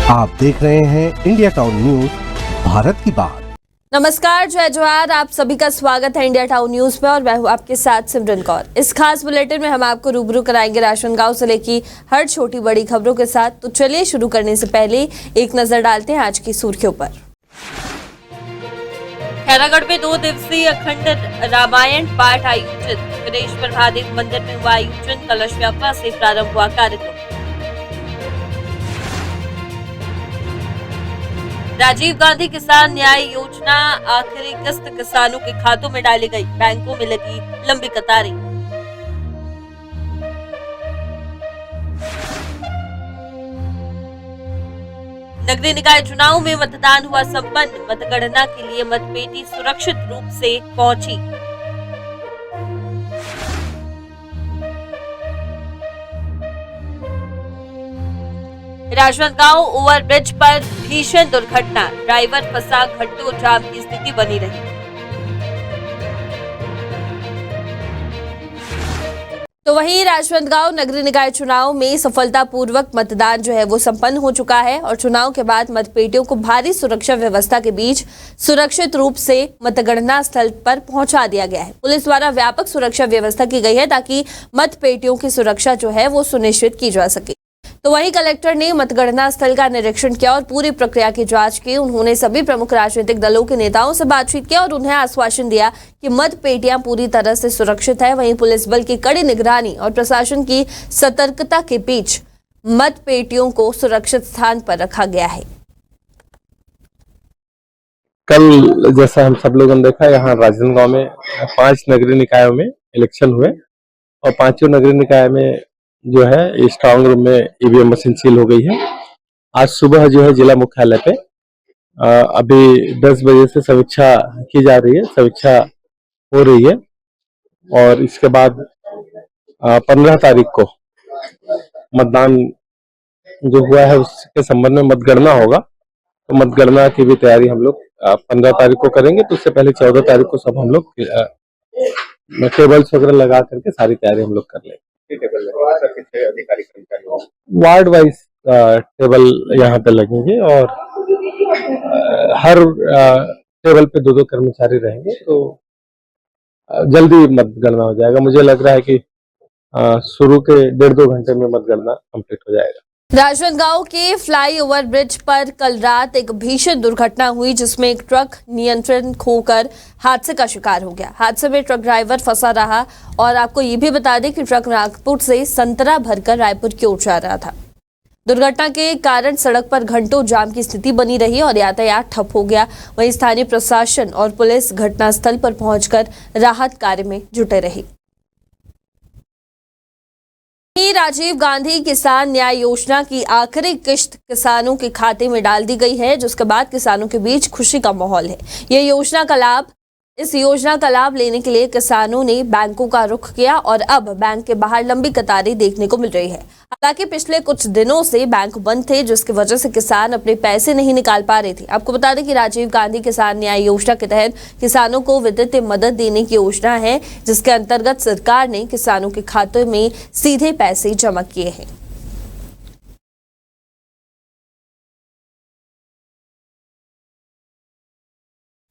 आप देख रहे हैं इंडिया टाउन न्यूज, भारत की बात। नमस्कार, जय जोहार। आप सभी का स्वागत है इंडिया टाउन न्यूज में और मैं हूं आपके साथ सिमरन कौर। इस खास बुलेटिन में हम आपको रूबरू कराएंगे राजनांदगांव जिले की हर छोटी बड़ी खबरों के साथ। तो चलिए शुरू करने से पहले एक नजर डालते हैं आज की सुर्खियों पर। खैरागढ़ में 2 दिवसीय अखंड रामायण पाठ आयोजित। विदेश्वर महादेव मंदिर में हुआ आयोजन। कलश यात्रा से प्रारंभ हुआ कार्यक्रम। राजीव गांधी किसान न्याय योजना आखिरी किस्त किसानों के खातों में डाली गई। बैंकों में लगी लंबी कतारें। नगरीय निकाय चुनाव में मतदान हुआ संपन्न। मतगणना के लिए मतपेटी सुरक्षित रूप से पहुंची। राजनांदगांव ओवरब्रिज पर भीषण दुर्घटना। ड्राइवर फंसा, घंटों जाम की स्थिति बनी रही। तो वहीं राजनांदगांव नगरीय निकाय चुनाव में सफलतापूर्वक मतदान जो है वो संपन्न हो चुका है और चुनाव के बाद मतपेटियों को भारी सुरक्षा व्यवस्था के बीच सुरक्षित रूप से मतगणना स्थल पर पहुंचा दिया गया है। पुलिस द्वारा व्यापक सुरक्षा व्यवस्था की गई है ताकि मतपेटियों की सुरक्षा जो है वो सुनिश्चित की जा सके। तो वहीं कलेक्टर ने मतगणना स्थल का निरीक्षण किया और पूरी प्रक्रिया की जांच की। उन्होंने सभी प्रमुख राजनीतिक दलों के नेताओं से बातचीत की और उन्हें आश्वासन दिया कि मतपेटियां पूरी तरह से सुरक्षित है। वहीं पुलिस बल की कड़ी निगरानी और प्रशासन की सतर्कता के बीच मतपेटियों को सुरक्षित स्थान पर रखा गया है। कल जैसा हम सब लोगों ने देखा, यहाँ राजनांदगांव में 5 नगरीय निकायों में इलेक्शन हुए और 5 नगरीय निकाय में जो है स्ट्रांग रूम में ईवीएम मशीन सील हो गई है। आज सुबह जो है जिला मुख्यालय पे अभी 10 बजे से समीक्षा की जा रही है, समीक्षा हो रही है और इसके बाद 15 तारीख को मतदान जो हुआ है उसके संबंध में मतगणना होगा। तो मतगणना की भी तैयारी हम लोग 15 तारीख को करेंगे। तो उससे पहले 14 तारीख को सब हम लोग टेबल्स वगैरह लगा करके सारी तैयारी हम लोग कर लेंगे। वार्ड वाइज टेबल यहाँ पे लगेंगे और हर टेबल पे 2-2 कर्मचारी रहेंगे। तो जल्दी मतगणना हो जाएगा। मुझे लग रहा है कि शुरू के 1.5-2 घंटे में मतगणना कंप्लीट हो जाएगा। राजनांदगांव के फ्लाईओवर ब्रिज पर कल रात एक भीषण दुर्घटना हुई जिसमें एक ट्रक नियंत्रण खोकर हादसे का शिकार हो गया। हादसे में ट्रक ड्राइवर फंसा रहा और आपको ये भी बता दें कि ट्रक नागपुर से संतरा भरकर रायपुर की ओर जा रहा था। दुर्घटना के कारण सड़क पर घंटों जाम की स्थिति बनी रही और यातायात ठप हो गया। वहीं स्थानीय प्रशासन और पुलिस घटनास्थल पर पहुंचकर राहत कार्य में जुटे रही। राजीव गांधी किसान न्याय योजना की आखिरी किस्त किसानों के खाते में डाल दी गई है, जिसके बाद किसानों के बीच खुशी का माहौल है। इस योजना का लाभ लेने के लिए किसानों ने बैंकों का रुख किया और अब बैंक के बाहर लंबी कतारें देखने को मिल रही है। हालांकि पिछले कुछ दिनों से बैंक बंद थे, जिसकी वजह से किसान अपने पैसे नहीं निकाल पा रहे थे। आपको बता दें कि राजीव गांधी किसान न्याय योजना के तहत किसानों को वित्तीय मदद देने की योजना है, जिसके अंतर्गत सरकार ने किसानों के खाते में सीधे पैसे जमा किए हैं।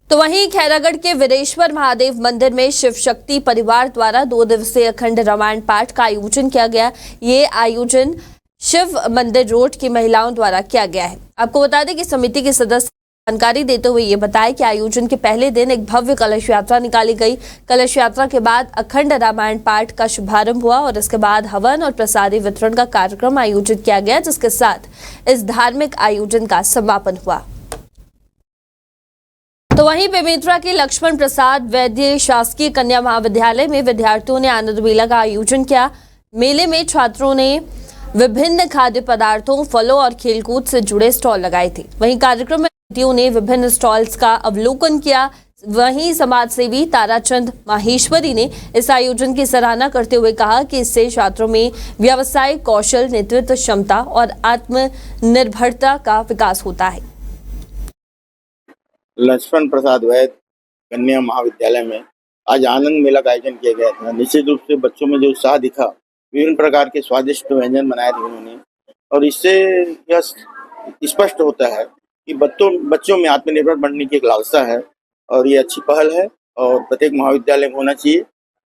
तो वहीं खैरागढ़ के विदेश्वर महादेव मंदिर में शिव शक्ति परिवार द्वारा 2 दिवसीय अखंड रामायण पाठ का आयोजन किया गया। ये आयोजन शिव मंदिर रोड की महिलाओं द्वारा किया गया है। आपको बता दें कि समिति के सदस्य जानकारी देते हुए ये बताया कि आयोजन के पहले दिन एक भव्य कलश यात्रा निकाली गई। कलश यात्रा के बाद अखंड रामायण पाठ का शुभारंभ हुआ और इसके बाद हवन और प्रसादी वितरण का कार्यक्रम आयोजित किया गया, जिसके साथ इस धार्मिक आयोजन का समापन हुआ। तो वहीं बेमेतरा के लक्ष्मण प्रसाद वैद्य शासकीय कन्या महाविद्यालय में विद्यार्थियों ने आनंद मेला का आयोजन किया। मेले में छात्रों ने विभिन्न खाद्य पदार्थों, फलों और खेलकूद से जुड़े स्टॉल लगाए थे। वहीं कार्यक्रम में अतिथियों ने विभिन्न स्टॉल्स का अवलोकन किया। वहीं समाज सेवी ताराचंद माहेश्वरी ने इस आयोजन की सराहना करते हुए कहा कि इससे छात्रों में व्यावसायिक कौशल, नेतृत्व क्षमता और आत्मनिर्भरता का विकास होता है। लक्ष्मण प्रसाद वैद्य कन्या महाविद्यालय में आज आनंद मेला का आयोजन किया गया था। निश्चित रूप से बच्चों में जो उत्साह दिखा, विभिन्न प्रकार के स्वादिष्ट व्यंजन बनाए थे उन्होंने, और इससे यह स्पष्ट होता है कि बच्चों में आत्मनिर्भर बनने की एक लालसा है और ये अच्छी पहल है और प्रत्येक महाविद्यालय में होना चाहिए,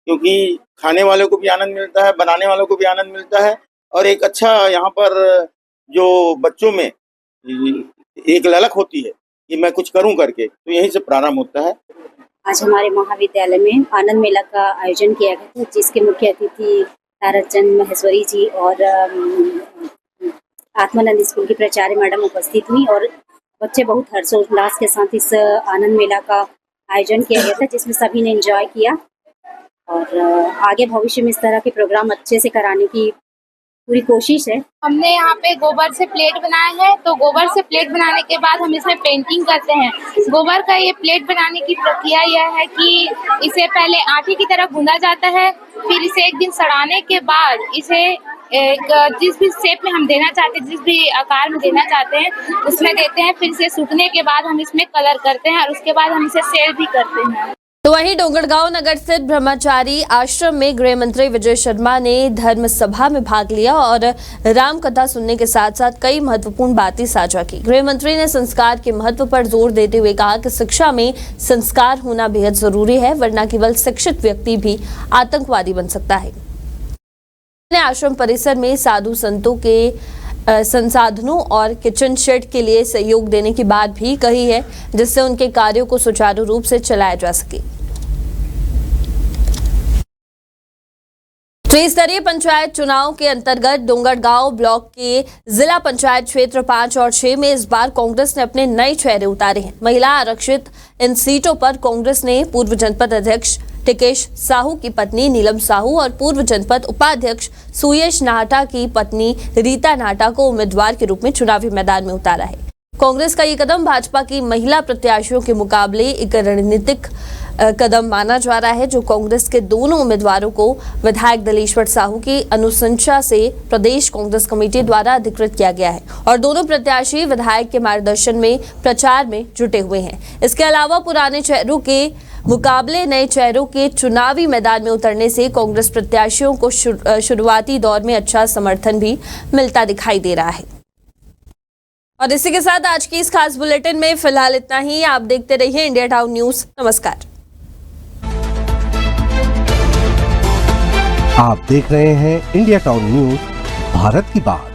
क्योंकि खाने वालों को भी आनंद मिलता है, बनाने वालों को भी आनंद मिलता है और एक अच्छा यहाँ पर जो बच्चों में एक ललक होती है कि मैं कुछ करूं करके, तो यहीं से प्रारंभ होता है। आज हमारे महाविद्यालय में आनंद मेला का आयोजन किया गया था, जिसके मुख्य अतिथि ताराचंद महेश्वरी जी और आत्मानंद स्कूल की प्राचार्य मैडम उपस्थित हुई और बच्चे बहुत हर्षोल्लास के साथ इस आनंद मेला का आयोजन किया गया था, जिसमें सभी ने एंजॉय किया और आगे भविष्य में इस तरह के प्रोग्राम अच्छे से कराने की पूरी कोशिश है। हमने यहाँ पे गोबर से प्लेट बनाया है, तो गोबर से प्लेट बनाने के बाद हम इसमें पेंटिंग करते हैं। गोबर का ये प्लेट बनाने की प्रक्रिया यह है कि इसे पहले आटे की तरह गूंदा जाता है, फिर इसे एक दिन सड़ाने के बाद इसे एक जिस भी शेप में हम देना चाहते हैं, जिस भी आकार में देना चाहते हैं उसमें देते हैं। फिर इसे सूखने के बाद हम इसमें कलर करते हैं और उसके बाद हम इसे सेल भी करते हैं। तो वहीं डोंगरगांव नगर स्थित ब्रह्मचारी आश्रम में गृह मंत्री विजय शर्मा ने धर्म सभा में भाग लिया और राम कथा सुनने के साथ साथ कई महत्वपूर्ण बातें साझा की। गृह मंत्री ने संस्कार के महत्व पर जोर देते हुए कहा कि शिक्षा में संस्कार होना बेहद जरूरी है, वरना केवल शिक्षित व्यक्ति भी आतंकवादी बन सकता है। आश्रम परिसर में साधु संतों के संसाधनों और किचन शेड के लिए सहयोग देने की बात भी कही है, जिससे उनके कार्यों को सुचारू रूप से चलाया जा सके। त्रिस्तरीय पंचायत चुनाव के अंतर्गत डोंगरगांव ब्लॉक के जिला पंचायत क्षेत्र 5 और 6 में इस बार कांग्रेस ने अपने नए चेहरे उतारे हैं। महिला आरक्षित इन सीटों पर कांग्रेस ने पूर्व जनपद अध्यक्ष टिकेश साहू की पत्नी नीलम साहू और पूर्व जनपद उपाध्यक्ष सुयश नाहटा की पत्नी रीता नाहटा को उम्मीदवार के रूप में चुनावी मैदान में उतारा है। कांग्रेस का ये कदम भाजपा की महिला प्रत्याशियों के मुकाबले एक रणनीतिक कदम माना जा रहा है, जो कांग्रेस के दोनों उम्मीदवारों को विधायक दलेश्वर साहू की अनुशंसा से प्रदेश कांग्रेस कमेटी द्वारा अधिकृत किया गया है और दोनों प्रत्याशी विधायक के मार्गदर्शन में प्रचार में जुटे हुए हैं। इसके अलावा पुराने चेहरों के मुकाबले नए चेहरों के चुनावी मैदान में उतरने से कांग्रेस प्रत्याशियों को शुरुआती दौर में अच्छा समर्थन भी मिलता दिखाई दे रहा है। और इसी के साथ आज की इस खास बुलेटिन में फिलहाल इतना ही। आप देखते रहिए इंडिया टाउन न्यूज। नमस्कार। आप देख रहे हैं इंडिया टाउन न्यूज, भारत की बात।